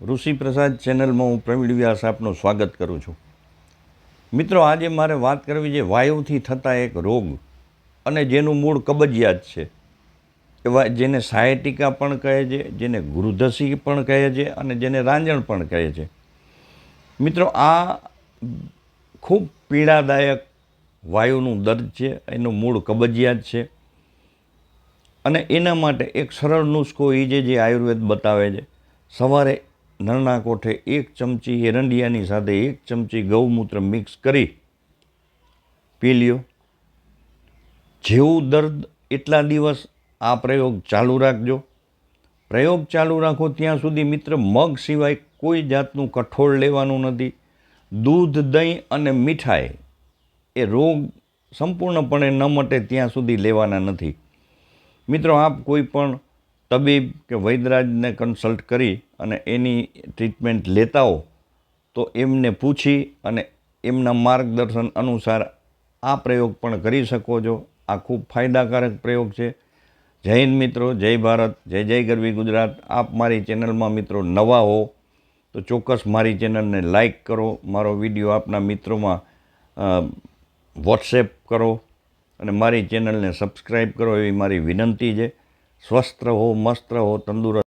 ઋષિ પ્રસાદ ચેનલમાં હું પ્રવીણ વ્યાસ આપનું સ્વાગત કરું છું. મિત્રો, આજે મારે વાત કરવી છે વાયુથી થતા એક રોગ અને જેનું મૂળ કબજિયાત છે. એવા જેને સાયટિકા પણ કહે છે, જેને ગૃધસી પણ કહે છે અને જેને રાંજણ પણ કહે છે. મિત્રો, આ ખૂબ પીડાદાયક વાયુનું દર્દ છે. એનું મૂળ કબજિયાત છે અને એના માટે એક સરળ નુસ્ખો એ છે જે આયુર્વેદ બતાવે છે. સવારે નળના કોઠે 1 ચમચી એરંડિયાની સાથે 1 ચમચી ગૌમૂત્ર મિક્સ કરી પી લ્યો. જેવું દર્દ એટલા દિવસ આ પ્રયોગ ચાલુ રાખજો. પ્રયોગ ચાલુ રાખો ત્યાં સુધી મિત્ર મગ સિવાય કોઈ જાતનું કઠોળ લેવાનું નથી. દૂધ, દહીં અને મીઠાઈ એ રોગ સંપૂર્ણપણે ન મટે ત્યાં સુધી લેવાના નથી. મિત્રો, આપ કોઈ પણ તબીબ કે વૈદ્યરાજને કન્સલ્ટ કરી અને એની ટ્રીટમેન્ટ લેતા હો તો એમને પૂછી અને એમના માર્ગદર્શન અનુસાર આ પ્રયોગ પણ કરી શકો છો. આ ખૂબ ફાયદાકારક પ્રયોગ છે. જય હિન્દ મિત્રો, જય ભારત, જય જય ગરવી ગુજરાત. આપ મારી ચેનલમાં મિત્રો નવા હો તો ચોક્કસ મારી ચેનલને લાઈક કરો, મારો વિડીયો આપના મિત્રોમાં વોટ્સએપ કરો અને મારી ચેનલને સબસ્ક્રાઈબ કરો એવી મારી વિનંતી છે. સ્વસ્થ રહો, મસ્ત રહો, તંદુરસ્ત